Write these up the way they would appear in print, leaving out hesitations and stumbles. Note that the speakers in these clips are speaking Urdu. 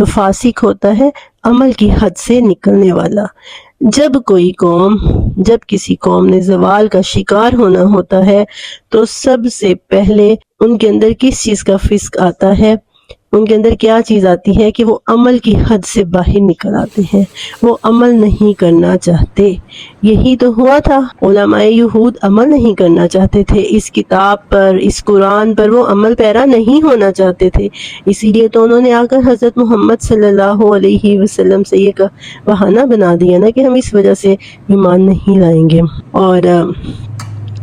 تو فاسق ہوتا ہے عمل کی حد سے نکلنے والا۔ جب کسی قوم نے زوال کا شکار ہونا ہوتا ہے تو سب سے پہلے ان کے اندر کس چیز کا فسق آتا ہے؟ ان کے اندر کیا چیز آتی ہے کہ وہ عمل کی حد سے باہر نکل آتے ہیں، وہ عمل نہیں کرنا چاہتے۔ یہی تو ہوا تھا، علماء یہود عمل نہیں کرنا چاہتے تھے، اس کتاب پر، اس قرآن پر وہ عمل پیرا نہیں ہونا چاہتے تھے، اسی لیے تو انہوں نے آ کر حضرت محمد صلی اللہ علیہ وسلم سے یہ بہانہ بنا دیا نا کہ ہم اس وجہ سے ایمان نہیں لائیں گے۔ اور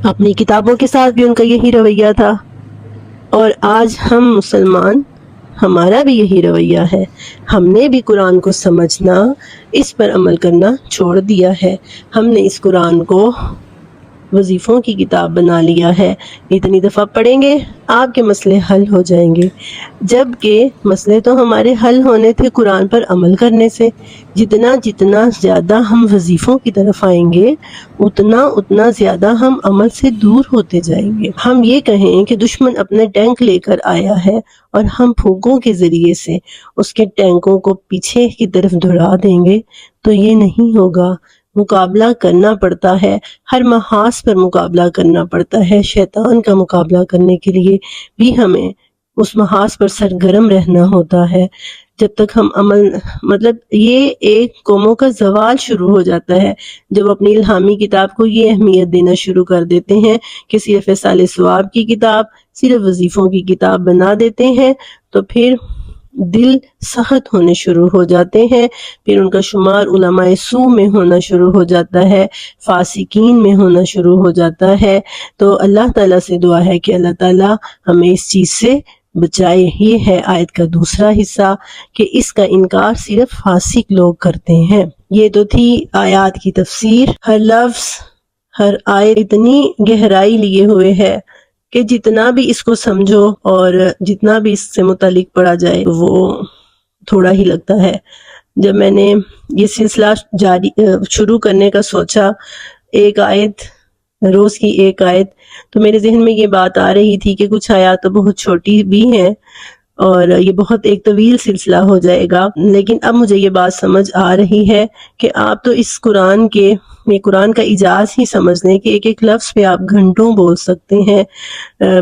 اپنی کتابوں کے ساتھ بھی ان کا یہی رویہ تھا، اور آج ہم مسلمان، ہمارا بھی یہی رویہ ہے۔ ہم نے بھی قرآن کو سمجھنا، اس پر عمل کرنا چھوڑ دیا ہے۔ ہم نے اس قرآن کو وظیفوں کی کتاب بنا لیا ہے، اتنی دفعہ پڑھیں گے آپ کے مسئلے حل ہو جائیں گے، جبکہ مسئلے تو ہمارے حل ہونے تھے قرآن پر عمل کرنے سے۔ جتنا زیادہ ہم وظیفوں کی طرف آئیں گے اتنا زیادہ ہم عمل سے دور ہوتے جائیں گے۔ ہم یہ کہیں کہ دشمن اپنے ٹینک لے کر آیا ہے اور ہم پھونکوں کے ذریعے سے اس کے ٹینکوں کو پیچھے کی طرف دوڑا دیں گے تو یہ نہیں ہوگا۔ مقابلہ کرنا پڑتا ہے، ہر محاذ پر مقابلہ کرنا پڑتا ہے۔ شیطان کا مقابلہ کرنے کے لیے بھی ہمیں اس محاذ پر سرگرم رہنا ہوتا ہے۔ جب تک ہم یہ ایک قوموں کا زوال شروع ہو جاتا ہے جب اپنی الہامی کتاب کو یہ اہمیت دینا شروع کر دیتے ہیں کہ صرف اصال ثواب کی کتاب، صرف وظیفوں کی کتاب بنا دیتے ہیں، تو پھر دل سخت ہونے شروع ہو جاتے ہیں، پھر ان کا شمار علماء سوء میں ہونا شروع ہو جاتا ہے، فاسقین میں ہونا شروع ہو جاتا ہے۔ تو اللہ تعالیٰ سے دعا ہے کہ اللہ تعالیٰ ہمیں اس چیز سے بچائے۔ یہ ہے آیت کا دوسرا حصہ کہ اس کا انکار صرف فاسق لوگ کرتے ہیں۔ یہ تو تھی آیات کی تفسیر۔ ہر لفظ، ہر آیت اتنی گہرائی لیے ہوئے ہے کہ جتنا بھی اس کو سمجھو اور جتنا بھی اس سے متعلق پڑھا جائے وہ تھوڑا ہی لگتا ہے۔ جب میں نے یہ سلسلہ شروع کرنے کا سوچا، ایک آیت، روز کی ایک آیت، تو میرے ذہن میں یہ بات آ رہی تھی کہ کچھ آیات تو بہت چھوٹی بھی ہیں اور یہ بہت ایک طویل سلسلہ ہو جائے گا، لیکن اب مجھے یہ بات سمجھ آ رہی ہے کہ آپ تو اس قرآن کا اعجاز ہی سمجھ لیں کہ ایک ایک لفظ پہ آپ گھنٹوں بول سکتے ہیں۔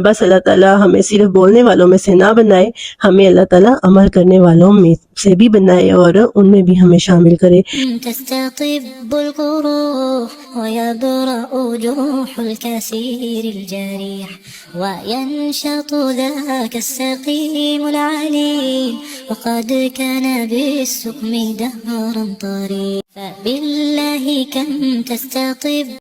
بس اللہ تعالیٰ ہمیں صرف بولنے والوں میں سے نہ بنائے، ہمیں اللہ تعالیٰ عمل کرنے والوں میں سے بھی بنائے اور ان میں بھی ہمیں شامل کرے۔ تستطب القروح ويبرأ جروح الكثير الجريح وينشط ذاك السقيم العليل وقد كان بالسقم دهرا طريق فبالله كم تستطب